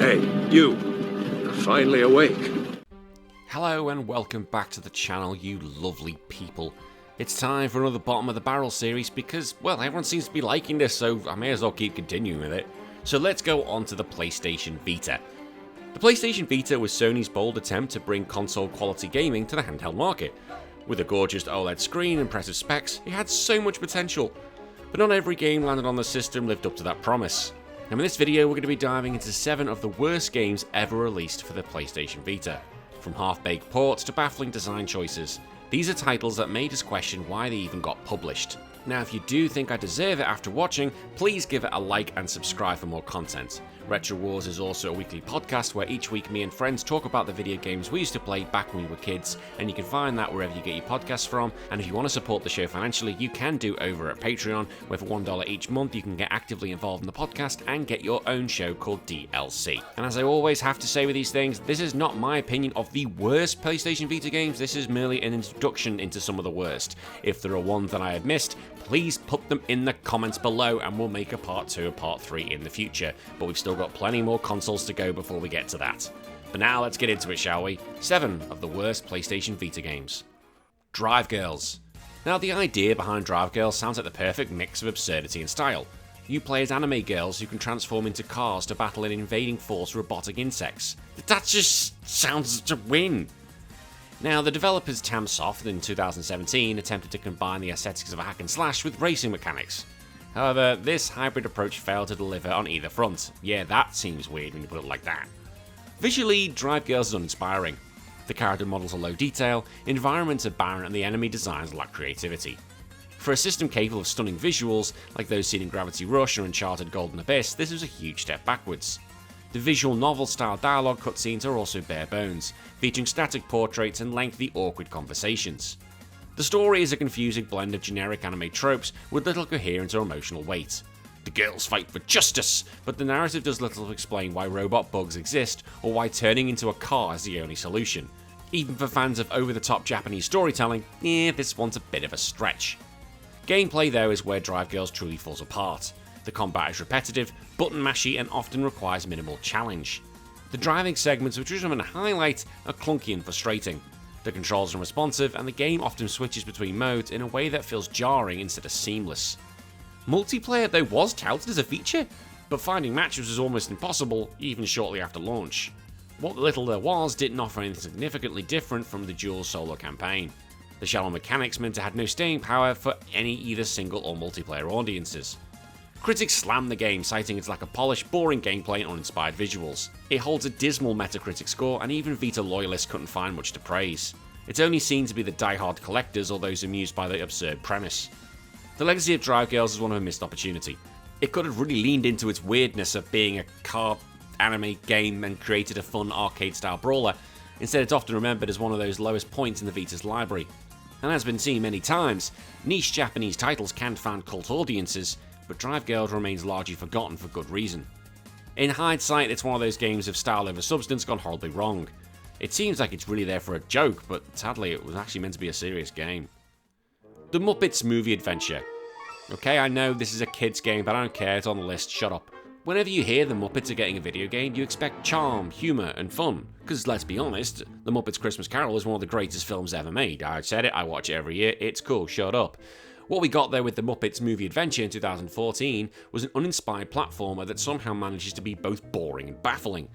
Hey, you. You're finally awake. Hello and welcome back to the channel, you lovely people. It's time for another bottom of the barrel series because, well, everyone seems to be liking this, so I may as well keep continuing with it. So let's go on to the PlayStation Vita. The PlayStation Vita was Sony's bold attempt to bring console quality gaming to the handheld market. With a gorgeous OLED screen and impressive specs, it had so much potential. But not every game landed on the system lived up to that promise. And in this video we're going to be diving into 7 of the worst games ever released for the PlayStation Vita. From half-baked ports to baffling design choices, these are titles that made us question why they even got published. Now if you do think I deserve it after watching, please give it a like and subscribe for more content. Retro Wars is also a weekly podcast where each week me and friends talk about the video games we used to play back when we were kids, and you can find that wherever you get your podcasts from. And if you want to support the show financially, you can do over at Patreon, where for $1 each month you can get actively involved in the podcast and get your own show called DLC. And as I always have to say with these things, this is not my opinion of the worst PlayStation Vita games, this is merely an introduction into some of the worst. If there are ones that I have missed, please put them in the comments below and we'll make a part 2 or part 3 in the future, but we've still got plenty more consoles to go before we get to that. But now let's get into it, shall we? 7 of the worst PlayStation Vita games. Drive Girls. Now the idea behind Drive Girls sounds like the perfect mix of absurdity and style. You play as anime girls who can transform into cars to battle an invading force of robotic insects. That just sounds to win. Now, the developers Tamsoft in 2017 attempted to combine the aesthetics of a hack and slash with racing mechanics. However, this hybrid approach failed to deliver on either front. Yeah, that seems weird when you put it like that. Visually, Drive Girls is uninspiring. The character models are low detail, environments are barren, and the enemy designs lack creativity. For a system capable of stunning visuals, like those seen in Gravity Rush or Uncharted Golden Abyss, this was a huge step backwards. The visual novel-style dialogue cutscenes are also bare bones, featuring static portraits and lengthy, awkward conversations. The story is a confusing blend of generic anime tropes with little coherence or emotional weight. The girls fight for justice, but the narrative does little to explain why robot bugs exist or why turning into a car is the only solution. Even for fans of over-the-top Japanese storytelling, this one's a bit of a stretch. Gameplay though is where Drive Girls truly falls apart. The combat is repetitive, button-mashy, and often requires minimal challenge. The driving segments, which usually want to highlight, are clunky and frustrating. The controls are unresponsive, and the game often switches between modes in a way that feels jarring instead of seamless. Multiplayer though was touted as a feature, but finding matches was almost impossible, even shortly after launch. What little there was didn't offer anything significantly different from the dual solo campaign. The shallow mechanics meant it had no staying power for any either single or multiplayer audiences. Critics slammed the game, citing its lack of polished, boring gameplay and uninspired visuals. It holds a dismal Metacritic score, and even Vita loyalists couldn't find much to praise. It's only seen to be the die-hard collectors or those amused by the absurd premise. The legacy of Drive Girls is one of a missed opportunity. It could have really leaned into its weirdness of being a car anime game and created a fun arcade-style brawler. Instead, it's often remembered as one of those lowest points in the Vita's library. And as been seen many times, niche Japanese titles can find cult audiences, but Drive Girls remains largely forgotten for good reason. In hindsight, it's one of those games of style over substance gone horribly wrong. It seems like it's really there for a joke, but sadly it was actually meant to be a serious game. The Muppets Movie Adventure. Okay, I know this is a kid's game, but I don't care, it's on the list, shut up. Whenever you hear the Muppets are getting a video game, you expect charm, humour and fun. Because let's be honest, The Muppets Christmas Carol is one of the greatest films ever made. I said it, I watch it every year, it's cool, shut up. What we got there with the Muppets Movie Adventure in 2014 was an uninspired platformer that somehow manages to be both boring and baffling.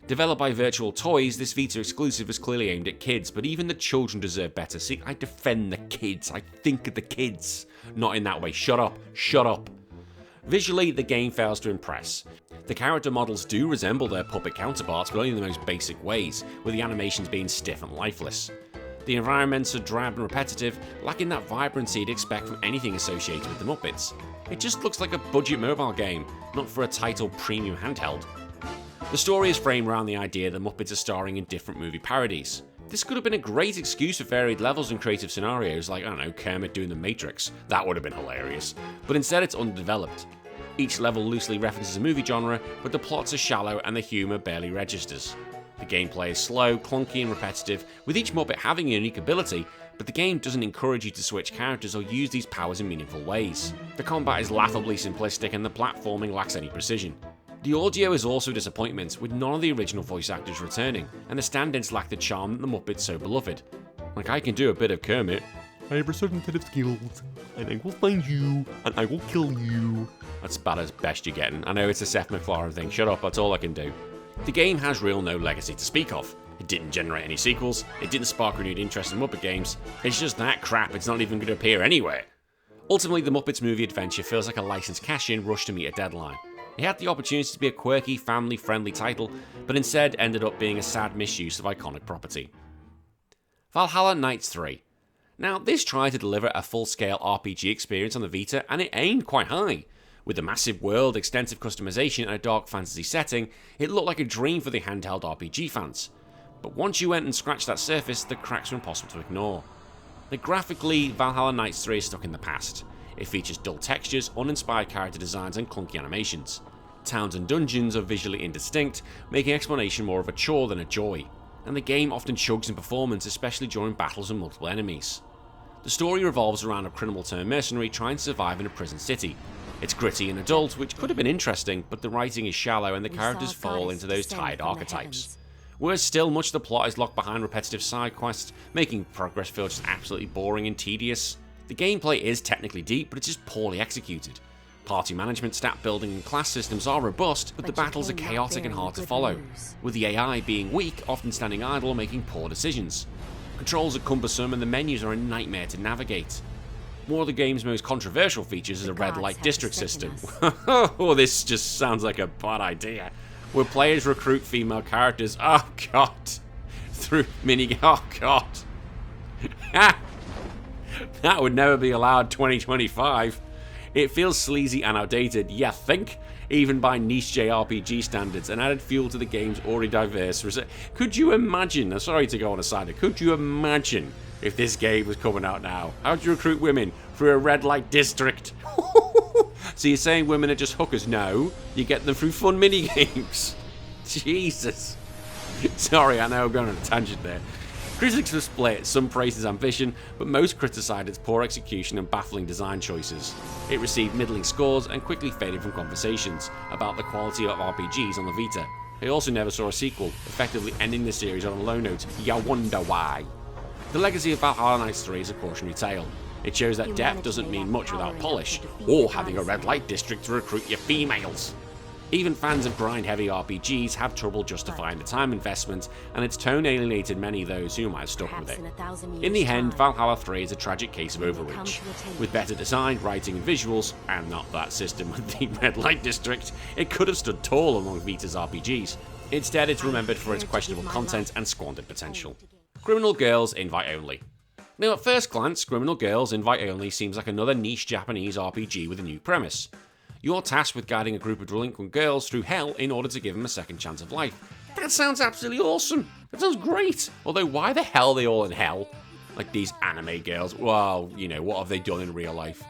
Developed by Virtual Toys, this Vita exclusive is clearly aimed at kids, but even the children deserve better. See, I defend the kids, I think of the kids. Not in that way, shut up, shut up. Visually, the game fails to impress. The character models do resemble their puppet counterparts, but only in the most basic ways, with the animations being stiff and lifeless. The environments are drab and repetitive, lacking that vibrancy you'd expect from anything associated with the Muppets. It just looks like a budget mobile game, not for a title premium handheld. The story is framed around the idea that Muppets are starring in different movie parodies. This could have been a great excuse for varied levels and creative scenarios like, I don't know, Kermit doing The Matrix. That would have been hilarious. But instead it's underdeveloped. Each level loosely references a movie genre, but the plots are shallow and the humour barely registers. The gameplay is slow, clunky and repetitive, with each Muppet having a unique ability, but the game doesn't encourage you to switch characters or use these powers in meaningful ways. The combat is laughably simplistic and the platforming lacks any precision. The audio is also a disappointment, with none of the original voice actors returning, and the stand-ins lack the charm that the Muppets so beloved. Like, I can do a bit of Kermit. I have a certain set of skills, and I will find you, and I will kill you. That's about as best you're getting. I know it's a Seth MacFarlane thing, shut up, that's all I can do. The game has no legacy to speak of. It didn't generate any sequels, it didn't spark renewed interest in Muppet games, it's just that crap, it's not even going to appear anywhere. Ultimately, the Muppets movie adventure feels like a licensed cash-in rushed to meet a deadline. It had the opportunity to be a quirky, family-friendly title, but instead ended up being a sad misuse of iconic property. Valhalla Knights 3. Now, this tried to deliver a full-scale RPG experience on the Vita, and it aimed quite high. With a massive world, extensive customization, and a dark fantasy setting, it looked like a dream for the handheld RPG fans. But once you went and scratched that surface, the cracks were impossible to ignore. Graphically, Valhalla Knights 3 is stuck in the past. It features dull textures, uninspired character designs, and clunky animations. Towns and dungeons are visually indistinct, making exploration more of a chore than a joy. And the game often chugs in performance, especially during battles with multiple enemies. The story revolves around a criminal-turned mercenary trying to survive in a prison city. It's gritty and adult, which could have been interesting, but the writing is shallow and the characters fall into those tired archetypes. Worse still, much of the plot is locked behind repetitive side quests, making progress feel just absolutely boring and tedious. The gameplay is technically deep, but it's just poorly executed. Party management, stat building, and class systems are robust, but the battles are chaotic and hard to follow, with the AI being weak, often standing idle or making poor decisions. Controls are cumbersome and the menus are a nightmare to navigate. One of the game's most controversial features is a red light district system. Oh, this just sounds like a bad idea. Where players recruit female characters, oh god, through oh god. That would never be allowed 2025. It feels sleazy and outdated, you think? Even by niche JRPG standards, and added fuel to the game's already diverse. Could you imagine, I'm sorry to go on a side, could you imagine if this game was coming out now? How'd you recruit women through a red light district? So you're saying women are just hookers? No, you get them through fun minigames. Jesus. Sorry, I know I'm going on a tangent there. Critics were split, some praised its ambition, but most criticised its poor execution and baffling design choices. It received middling scores and quickly faded from conversations about the quality of RPGs on the Vita. It also never saw a sequel, effectively ending the series on a low note. You wonder why. The legacy of Valhalla Knights 3 is a cautionary tale. It shows that depth doesn't mean much without polish, or having a red light district to recruit your females. Even fans of grind-heavy RPGs have trouble justifying the time investment, and its tone alienated many of those who might have stuck with it. In the end, Valhalla 3 is a tragic case of overreach. With better design, writing and visuals, and not that system with the red light district, it could have stood tall among Vita's RPGs. Instead, it's remembered for its questionable content and squandered potential. Criminal Girls Invite Only. Now, at first glance, Criminal Girls Invite Only seems like another niche Japanese RPG with a new premise. You're tasked with guiding a group of delinquent girls through hell in order to give them a second chance of life. That sounds absolutely awesome. That sounds great. Although, why the hell are they all in hell? Like these anime girls. Well, you know, what have they done in real life?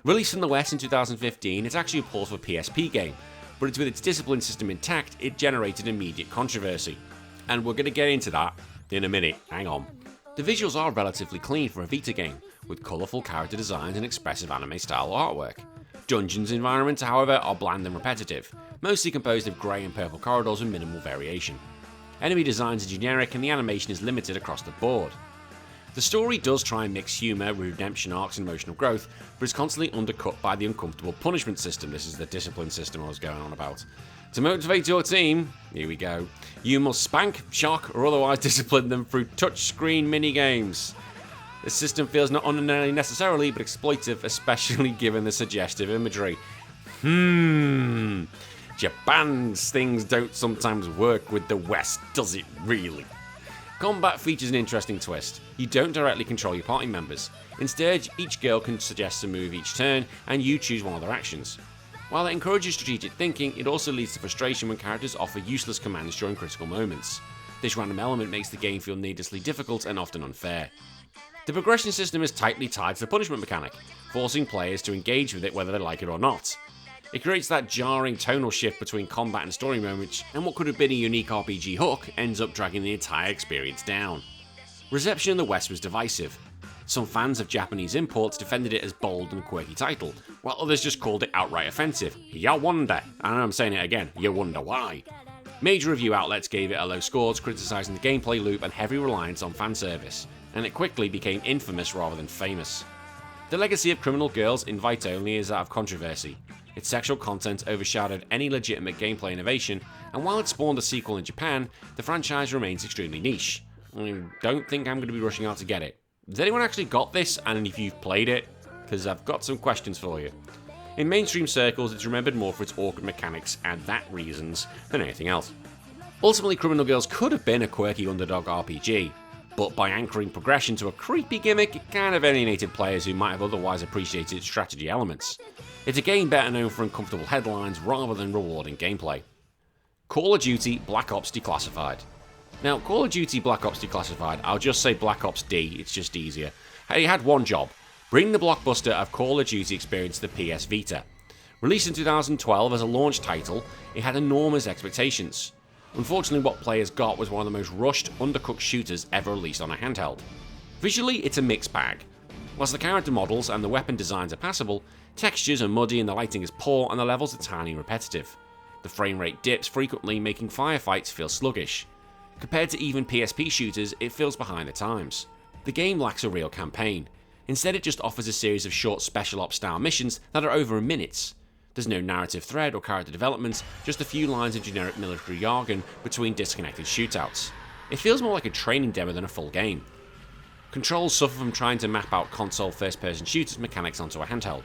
Released in the West in 2015, it's actually a port for a PSP game, but it's with its discipline system intact, it generated immediate controversy. And we're going to get into that in a minute. Hang on. The visuals are relatively clean for a Vita game, with colourful character designs and expressive anime-style artwork. Dungeons environments, however, are bland and repetitive, mostly composed of grey and purple corridors with minimal variation. Enemy designs are generic and the animation is limited across the board. The story does try and mix humour, redemption arcs and emotional growth, but is constantly undercut by the uncomfortable punishment system. This is the discipline system I was going on about. To motivate your team, here we go, you must spank, shock or otherwise discipline them through touchscreen minigames. This system feels not unnecessarily but exploitive, especially given the suggestive imagery. Japan's things don't sometimes work with the West, does it really? Combat features an interesting twist. You don't directly control your party members. Instead, each girl can suggest a move each turn, and you choose one of their actions. While it encourages strategic thinking, it also leads to frustration when characters offer useless commands during critical moments. This random element makes the game feel needlessly difficult and often unfair. The progression system is tightly tied to the punishment mechanic, forcing players to engage with it whether they like it or not. It creates that jarring tonal shift between combat and story moments, and what could have been a unique RPG hook ends up dragging the entire experience down. Reception in the West was divisive. Some fans of Japanese imports defended it as bold and quirky title, while others just called it outright offensive. You wonder, and I'm saying it again, you wonder why. Major review outlets gave it a low scores, criticising the gameplay loop and heavy reliance on fan service, and it quickly became infamous rather than famous. The legacy of Criminal Girls invite only is that of controversy. Its sexual content overshadowed any legitimate gameplay innovation, and while it spawned a sequel in Japan, the franchise remains extremely niche. I don't think I'm going to be rushing out to get it. Has anyone actually got this, and if you've played it? Because I've got some questions for you. In mainstream circles, it's remembered more for its awkward mechanics and that reasons than anything else. Ultimately, Criminal Girls could have been a quirky underdog RPG, but by anchoring progression to a creepy gimmick, it kind of alienated players who might have otherwise appreciated its strategy elements. It's a game better known for uncomfortable headlines rather than rewarding gameplay. Call of Duty Black Ops Declassified. Now, Call of Duty Black Ops Declassified, I'll just say Black Ops D, it's just easier. It had one job: bring the blockbuster of Call of Duty experience to the PS Vita. Released in 2012 as a launch title, it had enormous expectations. Unfortunately, what players got was one of the most rushed, undercooked shooters ever released on a handheld. Visually, it's a mixed bag. Whilst the character models and the weapon designs are passable, textures are muddy and the lighting is poor and the levels are tiny and repetitive. The frame rate dips frequently, making firefights feel sluggish. Compared to even PSP shooters, it feels behind the times. The game lacks a real campaign. Instead, it just offers a series of short special ops style missions that are over in minutes. There's no narrative thread or character development, just a few lines of generic military jargon between disconnected shootouts. It feels more like a training demo than a full game. Controls suffer from trying to map out console first-person shooters mechanics onto a handheld.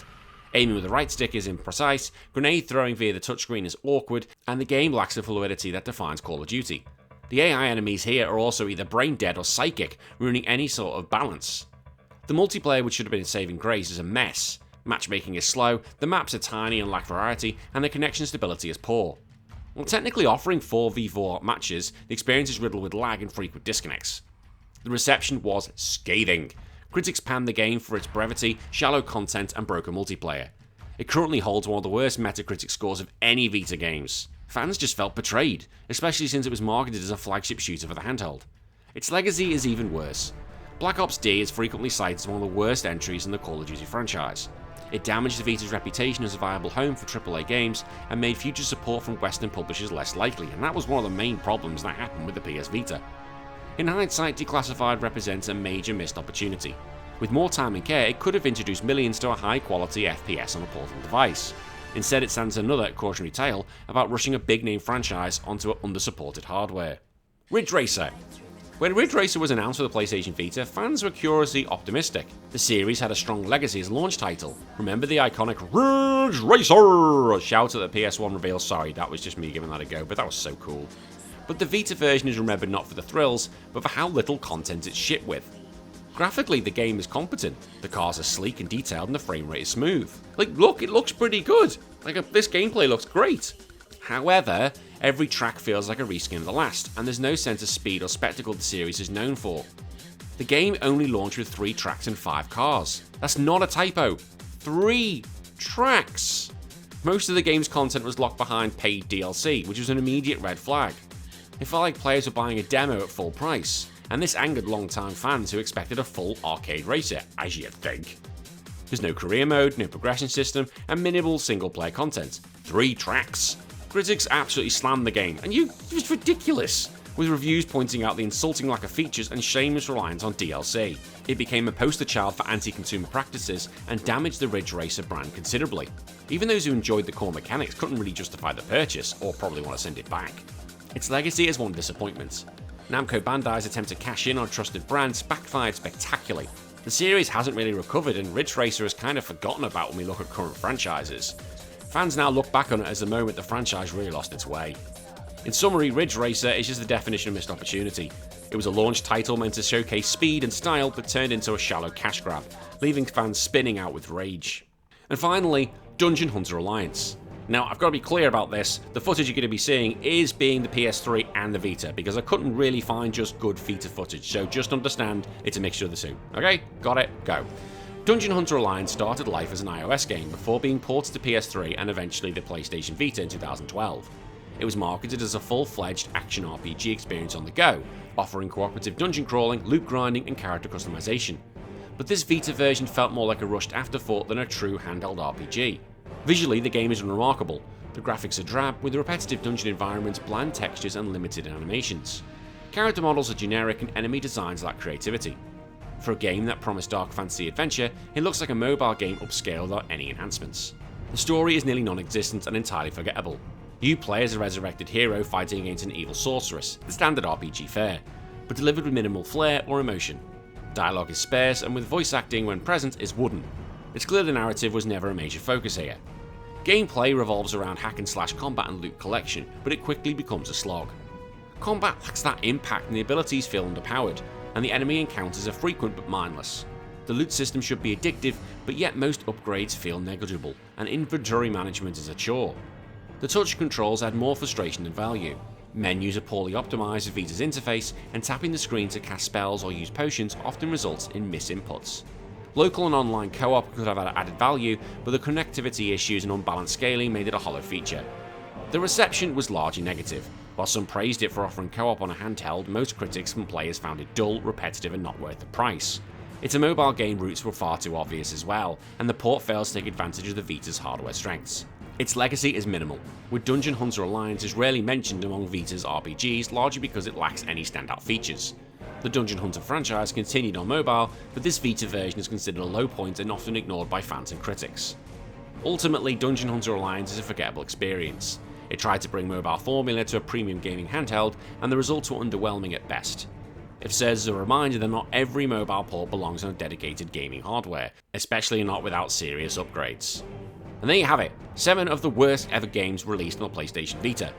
Aiming with the right stick is imprecise, grenade throwing via the touchscreen is awkward, and the game lacks the fluidity that defines Call of Duty. The AI enemies here are also either brain dead or psychic, ruining any sort of balance. The multiplayer, which should have been a saving grace, is a mess. Matchmaking is slow, the maps are tiny and lack variety, and the connection stability is poor. While technically offering 4v4 matches, the experience is riddled with lag and frequent disconnects. The reception was scathing. Critics panned the game for its brevity, shallow content, and broken multiplayer. It currently holds one of the worst Metacritic scores of any Vita games. Fans just felt betrayed, especially since it was marketed as a flagship shooter for the handheld. Its legacy is even worse. Black Ops D is frequently cited as one of the worst entries in the Call of Duty franchise. It damaged the Vita's reputation as a viable home for AAA games and made future support from Western publishers less likely, and that was one of the main problems that happened with the PS Vita. In hindsight, Declassified represents a major missed opportunity. With more time and care, it could have introduced millions to a high-quality FPS on a portable device. Instead, it stands another cautionary tale about rushing a big-name franchise onto under-supported hardware. Ridge Racer. When Ridge Racer was announced for the PlayStation Vita, fans were curiously optimistic. The series had a strong legacy as a launch title. Remember the iconic Ridge Racer shout at the PS1 reveal? Sorry, that was just me giving that a go, but that was so cool. But the Vita version is remembered not for the thrills, but for how little content it's shipped with. Graphically, the game is competent. The cars are sleek and detailed and the frame rate is smooth. Look, it looks pretty good. This gameplay looks great. However, every track feels like a reskin of the last, and there's no sense of speed or spectacle the series is known for. The game only launched with 3 tracks and 5 cars. That's not a typo. 3 tracks! Most of the game's content was locked behind paid DLC, which was an immediate red flag. It felt like players were buying a demo at full price, and this angered long-time fans who expected a full arcade racer, as you'd think. There's no career mode, no progression system, and minimal single-player content. 3 tracks. Critics absolutely slammed the game, and it's ridiculous, with reviews pointing out the insulting lack of features and shameless reliance on DLC. It became a poster child for anti-consumer practices and damaged the Ridge Racer brand considerably. Even those who enjoyed the core mechanics couldn't really justify the purchase, or probably want to send it back. Its legacy is one disappointment. Namco Bandai's attempt to cash in on trusted brands backfired spectacularly. The series hasn't really recovered, and Ridge Racer is kind of forgotten about when we look at current franchises. Fans now look back on it as the moment the franchise really lost its way. In summary, Ridge Racer is just the definition of missed opportunity. It was a launch title meant to showcase speed and style, but turned into a shallow cash grab, leaving fans spinning out with rage. And finally, Dungeon Hunter Alliance. Now, I've got to be clear about this. The footage you're going to be seeing is being the PS3 and the Vita, because I couldn't really find just good Vita footage, so just understand it's a mixture of the two. Okay? Got it? Go. Dungeon Hunter Alliance started life as an iOS game before being ported to PS3 and eventually the PlayStation Vita in 2012. It was marketed as a full-fledged action RPG experience on the go, offering cooperative dungeon crawling, loot grinding, and character customization. but this Vita version felt more like a rushed afterthought than a true handheld RPG. Visually, the game is unremarkable. The graphics are drab, with repetitive dungeon environments, bland textures and limited animations. Character models are generic and enemy designs lack creativity. For a game that promised dark fantasy adventure, it looks like a mobile game upscaled without any enhancements. The story is nearly non-existent and entirely forgettable. You play as a resurrected hero fighting against an evil sorceress, the standard RPG fare, but delivered with minimal flair or emotion. Dialogue is sparse and with voice acting when present is wooden. It's clear the narrative was never a major focus here. Gameplay revolves around hack and slash combat and loot collection, but it quickly becomes a slog. Combat lacks that impact and the abilities feel underpowered, and the enemy encounters are frequent but mindless. The loot system should be addictive, but yet most upgrades feel negligible, and inventory management is a chore. The touch controls add more frustration than value. Menus are poorly optimized with Vita's interface, and tapping the screen to cast spells or use potions often results in misinputs. Local and online co-op could have added value, but the connectivity issues and unbalanced scaling made it a hollow feature. The reception was largely negative. While some praised it for offering co-op on a handheld, most critics and players found it dull, repetitive and not worth the price. Its mobile game roots were far too obvious as well, and the port fails to take advantage of the Vita's hardware strengths. Its legacy is minimal, with Dungeon Hunter Alliance is rarely mentioned among Vita's RPGs, largely because it lacks any standout features. The Dungeon Hunter franchise continued on mobile, but this Vita version is considered a low point and often ignored by fans and critics. Ultimately, Dungeon Hunter Alliance is a forgettable experience. It tried to bring mobile formula to a premium gaming handheld, and the results were underwhelming at best. It serves as a reminder that not every mobile port belongs on a dedicated gaming hardware, especially not without serious upgrades. And there you have it, 7 of the worst ever games released on the PlayStation Vita.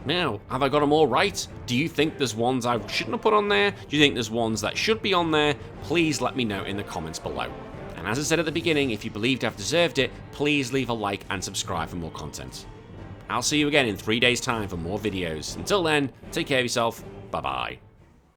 Now, have I got them all right? Do you think there's ones I shouldn't have put on there? Do you think there's ones that should be on there? Please let me know in the comments below. And as I said at the beginning, if you believed I've deserved it, please leave a like and subscribe for more content. I'll see you again in 3 days' time for more videos. Until then, take care of yourself. Bye bye.